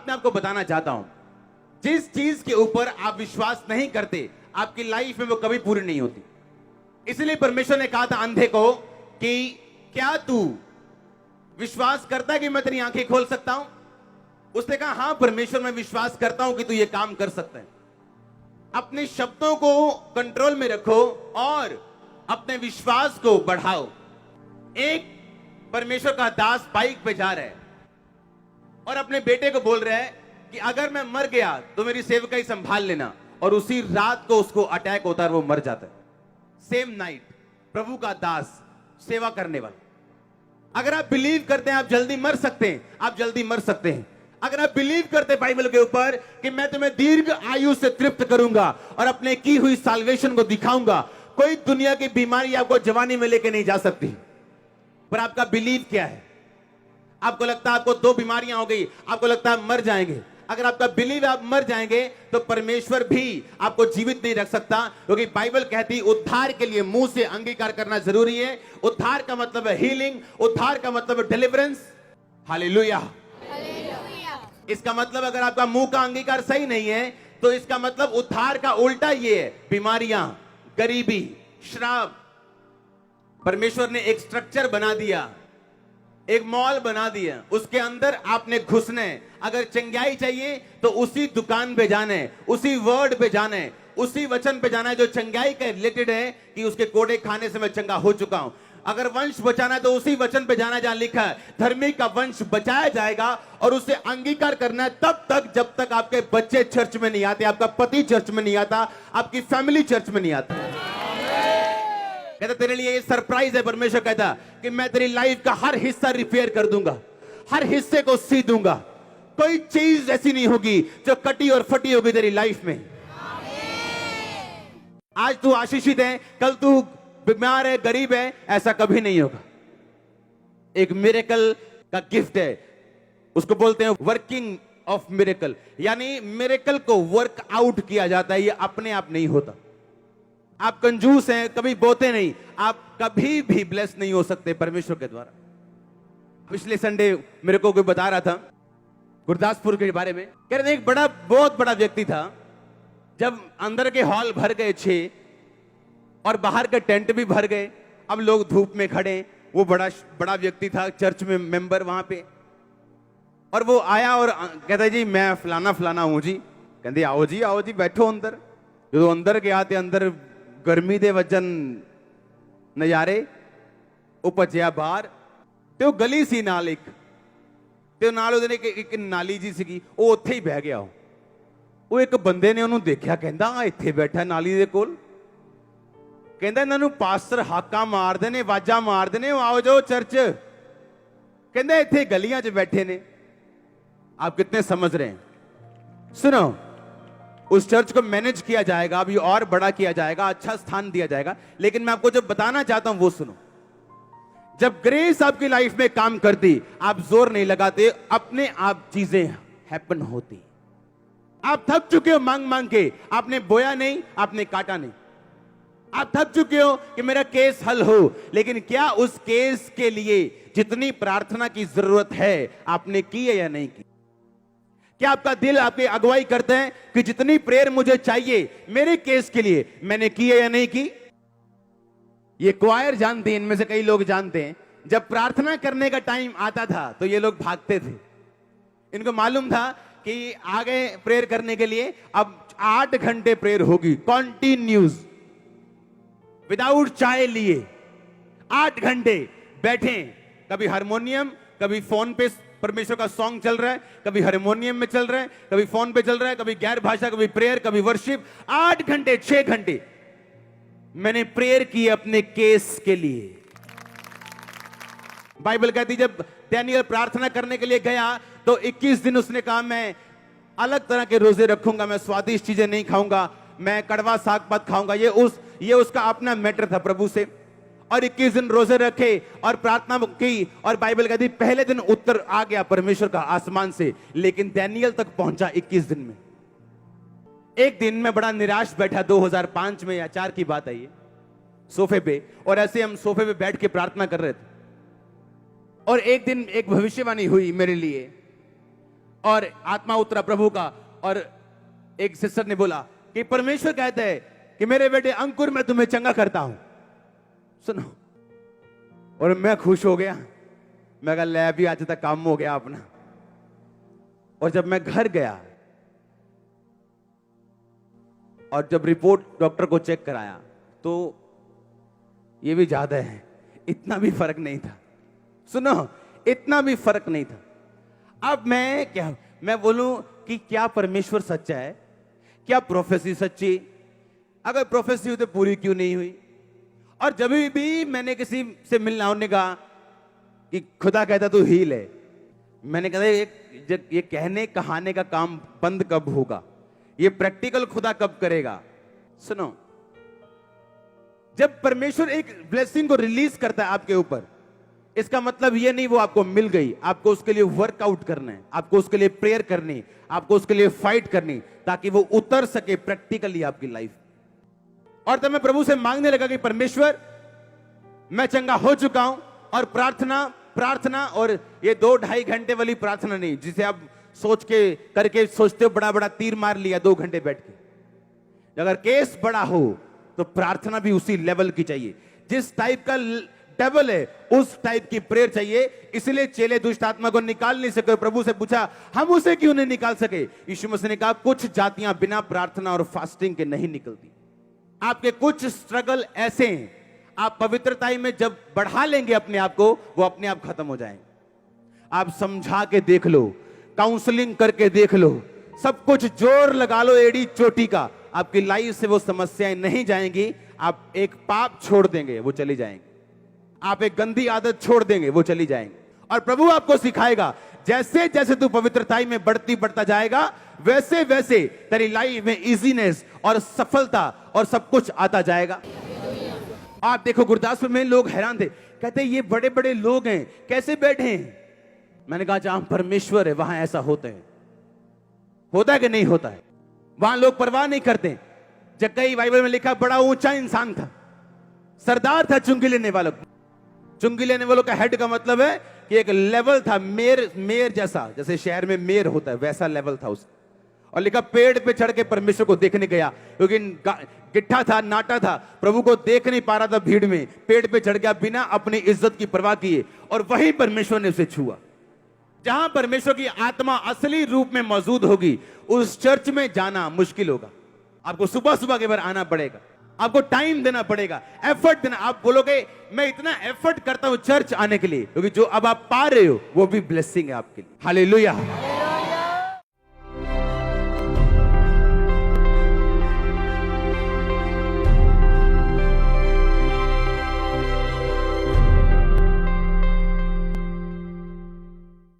बात मैं आपको बताना चाहता हूं, जिस चीज के ऊपर आप विश्वास नहीं करते आपकी लाइफ में वो कभी पूरी नहीं होती। इसलिए परमेश्वर ने कहा था अंधे को कि क्या तू विश्वास करता है कि मैं तेरी आंखें खोल सकता हूं? उसने कहा हां परमेश्वर, मैं विश्वास करता हूं कि तू ये काम कर सकता है। अपने शब्दों को कंट्रोल में रखो और अपने विश्वास को बढ़ाओ। एक परमेश्वर का दास बाइक पे जा रहा है और अपने बेटे को बोल रहा है कि अगर मैं मर गया तो मेरी सेवकाई संभाल लेना, और उसी रात को उसको अटैक होता है और वो मर जाता है। सेम नाइट, प्रभु का दास, सेवा करने वाला। अगर आप बिलीव करते हैं आप जल्दी मर सकते हैं, आप जल्दी मर सकते हैं। अगर आप बिलीव करते हैं बाइबल के ऊपर कि मैं तुम्हें दीर्घ आयु से तृप्त करूंगा और अपने की हुई साल्वेशन को दिखाऊंगा, कोई दुनिया की बीमारी आपको जवानी में लेके नहीं जा सकती। पर आपका बिलीव क्या है? आपको लगता है आपको 2 बीमारियां हो गई, आपको लगता है मर जाएंगे। अगर आपका बिलीव आप मर जाएंगे तो परमेश्वर भी आपको जीवित नहीं रख सकता, क्योंकि बाइबल कहती है उद्धार के लिए मुंह से अंगीकार करना जरूरी है। उद्धार का मतलब है हीलिंग, उद्धार का मतलब है डिलीवरेंस। हालेलुया। इसका मतलब अगर आपका मुंह का अंगीकार सही नहीं है तो इसका मतलब उद्धार का उल्टा ये है, बीमारियां, गरीबी, श्राप। परमेश्वर ने एक स्ट्रक्चर बना दिया, एक मॉल बना दिया, उसके अंदर आपने घुसना है। अगर चंगाई चाहिए तो उसी दुकान पे जाना है, उसी वर्ड पे जाना है, उसी वचन पे जाना है जो चंगाई के रिलेटेड है कि उसके कोड़े खाने से मैं चंगा हो चुका हूं। अगर वंश बचाना है तो उसी वचन पे जाना जहां लिखा है धर्मी का वंश बचाया जाएगा, और उसे अंगीकार करना है तब तक जब तक आपके बच्चे चर्च में नहीं आते, आपका पति चर्च में नहीं आता, आपकी फैमिली चर्च में नहीं आता। कहता तेरे लिए ये सरप्राइज है। परमेश्वर कहता कि मैं तेरी लाइफ का हर हिस्सा रिपेयर कर दूंगा, हर हिस्से को सी दूंगा। कोई चीज ऐसी नहीं होगी जो कटी और फटी होगी तेरी लाइफ में। आज तू आशीषित है, कल तू बीमार है, गरीब है, ऐसा कभी नहीं होगा। एक मिरेकल का गिफ्ट है, उसको बोलते हैं वर्किंग ऑफ मिरेकल, यानी मिरेकल को वर्क आउट किया जाता है, ये अपने आप नहीं होता। आप कंजूस हैं, कभी बोते नहीं, आप कभी भी ब्लेस नहीं हो सकते परमेश्वर के द्वारा। पिछले संडे मेरे को कोई बता रहा था गुरदासपुर के बारे में, कह रहे थे एक बहुत बड़ा व्यक्ति था। जब अंदर के हॉल भर गए 6 और बाहर के टेंट भी भर गए, अब लोग धूप में खड़े, वो बड़ा व्यक्ति था चर्च में मेंबर वहां पे, और वो आया और कहता जी मैं फलाना फलाना हूं जी। कहते आओ जी बैठो अंदर। जो अंदर के आते अंदर गर्मी दे वजन नजारे उपजिया बाहर ते ਉਹ ਗਲੀ ਸੀ ਨਾਲ ਇੱਕ, ਤੇ ਨਾਲ ਉਹਦੇ ਇੱਕ ਨਾਲੀ ਜੀ ਸੀਗੀ, ਉਹ ਉੱਥੇ ਹੀ ਬਹਿ ਗਿਆ। ਉਹ ਇੱਕ ਬੰਦੇ ਨੇ ਉਹਨੂੰ ਦੇਖਿਆ, ਕਹਿੰਦਾ ਆ ਇੱਥੇ ਬੈਠਾ ਨਾਲੀ ਦੇ ਕੋਲ। ਕਹਿੰਦਾ ਇਹਨਾਂ ਨੂੰ ਪਾਸਟਰ ਹਾਕਾਂ ਮਾਰਦੇ ਨੇ, ਆਵਾਜ਼ਾਂ ਮਾਰਦੇ ਨੇ, आओ जाओ चर्च। ਕਹਿੰਦਾ ਇੱਥੇ ਗਲੀਆਂ 'ਚ ਬੈਠੇ ਨੇ। आप कितने समझ रहे हैं? सुनो, उस चर्च को मैनेज किया जाएगा, अभी और बड़ा किया जाएगा, अच्छा स्थान दिया जाएगा, लेकिन मैं आपको जो बताना चाहता हूं वो सुनो। जब ग्रेस आपकी लाइफ में काम करती, आप जोर नहीं लगाते, अपने आप चीजें हैपन होती। आप थक चुके हो मांग मांग के, आपने बोया नहीं, आपने काटा नहीं। आप थक चुके हो कि मेरा केस हल हो, लेकिन क्या उस केस के लिए जितनी प्रार्थना की जरूरत है आपने की है या नहीं की? क्या आपका दिल आपकी अगुवाई करते हैं कि जितनी प्रेयर मुझे चाहिए मेरे केस के लिए मैंने की है या नहीं की? ये क्वायर जानते हैं, इनमें से कई लोग जानते हैं, जब प्रार्थना करने का टाइम आता था तो ये लोग भागते थे। इनको मालूम था कि आगे प्रेयर करने के लिए अब 8 घंटे प्रेयर होगी, कॉन्टिन्यूज, विदाउट चाय लिए 8 घंटे बैठे। कभी हारमोनियम, कभी फोन पे परमेश्वर का सॉन्ग चल रहा है, कभी हारमोनियम में चल रहा है, कभी फोन पे चल रहा है, कभी गैर भाषा, कभी प्रेयर, कभी वर्शिप। 8 घंटे 6 घंटे मैंने प्रेयर की अपने केस के लिए। बाइबल कहती जब डैनियल प्रार्थना करने के लिए गया तो 21 दिन उसने कहा मैं अलग तरह के रोजे रखूंगा, मैं स्वादिष्ट चीजें नहीं खाऊंगा, मैं कड़वा साग पात खाऊंगा। ये उसका अपना मैटर था प्रभु से। और 21 दिन रोजे रखे और प्रार्थना की, और बाइबल कहती पहले दिन उत्तर आ गया परमेश्वर का आसमान से, लेकिन डैनियल तक पहुंचा 21 दिन में। एक दिन में बड़ा निराश बैठा, 2005 में या 4 की बात है ये, सोफे पे, और ऐसे हम सोफे पे बैठ के प्रार्थना कर रहे थे। और एक दिन एक भविष्यवाणी हुई मेरे लिए, और आत्मा उतरा प्रभु का, और एक सिस्टर ने बोला कि परमेश्वर कहता है कि मेरे बेटे अंकुर मैं तुम्हें चंगा करता हूं। सुनो, और मैं खुश हो गया। मैं कहा ले भी आज तक काम हो गया अपना। और जब मैं घर गया और जब रिपोर्ट डॉक्टर को चेक कराया तो ये भी ज्यादा है, इतना भी फर्क नहीं था। सुनो, इतना भी फर्क नहीं था। अब मैं बोलूं कि क्या परमेश्वर सच्चा है? क्या प्रोफेसी सच्ची? अगर प्रोफेसी हुई तो पूरी क्यों नहीं हुई? और जब भी मैंने किसी से मिलना, उन्होंने कहा कि खुदा कहता तू हील है। मैंने कहा ये कहने कहाने का काम बंद कब होगा? ये प्रैक्टिकल खुदा कब करेगा? सुनो, जब परमेश्वर एक ब्लेसिंग को रिलीज करता है आपके ऊपर, इसका मतलब ये नहीं वो आपको मिल गई। आपको उसके लिए वर्कआउट करना है, आपको उसके लिए प्रेयर करनी, आपको उसके लिए फाइट करनी, ताकि वो उतर सके प्रैक्टिकली आपकी लाइफ। और तब मैं प्रभु से मांगने लगा कि परमेश्वर मैं चंगा हो चुका हूं, और प्रार्थना और ये 2-2.5 घंटे वाली प्रार्थना नहीं जिसे आप सोच के करके सोचते हो बड़ा बड़ा तीर मार लिया 2 घंटे बैठ के। अगर केस बड़ा हो तो प्रार्थना भी उसी लेवल की चाहिए। जिस टाइप का डेविल है उस टाइप की प्रेयर चाहिए। इसलिए चेले दुष्ट आत्मा को निकाल नहीं सके। प्रभु से पूछा हम उसे क्यों नहीं निकाल सके? यीशु मसीह ने कहा कुछ जातियां बिना प्रार्थना और फास्टिंग के नहीं निकलती। आपके कुछ स्ट्रगल ऐसे हैं, आप पवित्रता में जब बढ़ा लेंगे अपने आप को, वो अपने आप खत्म हो जाएंगे। आप समझा के देख लो, काउंसलिंग करके देख लो, सब कुछ जोर लगा लो एड़ी चोटी का, आपकी लाइफ से वो समस्याएं नहीं जाएंगी। आप एक पाप छोड़ देंगे वो चली जाएंगे, आप एक गंदी आदत छोड़ देंगे वो चली जाएंगे। और प्रभु आपको सिखाएगा जैसे जैसे तू पवित्रताई में बढ़ता जाएगा वैसे वैसे तेरी लाइफ में इजीनेस और सफलता और सब कुछ आता जाएगा। आप देखो गुरदासपुर में लोग हैरान थे, कहते ये बड़े बड़े लोग हैं कैसे बैठे हैं? मैंने कहा जहां परमेश्वर है वहां ऐसा होता है कि नहीं होता है? वहां लोग परवाह नहीं करते। जक्कई बाइबल में लिखा बड़ा ऊंचा इंसान था, सरदार था चुंगी लेने वालों। चुंगी लेने वालों का हेड का मतलब है कि एक लेवल था, मेयर जैसा, जैसे शहर में मेयर होता है वैसा लेवल था उसका। और लिखा पेड़ पे चढ़ के परमेश्वर को देखने गया, क्योंकि गिट्ठा था, नाटा था, प्रभु को देख नहीं पा रहा था भीड़ में। पेड़ पे चढ़ गया बिना अपनी इज्जत की परवाह किए, और वही परमेश्वर ने उसे छुआ। जहां परमेश्वर की आत्मा असली रूप में मौजूद होगी उस चर्च में जाना मुश्किल होगा। आपको सुबह सुबह के बार आना पड़ेगा, आपको टाइम देना पड़ेगा, एफर्ट देना। आप बोलोगे मैं इतना एफर्ट करता हूं चर्च आने के लिए, क्योंकि जो अब आप पा रहे हो वो भी ब्लेसिंग है आपके लिए। हालेलुया।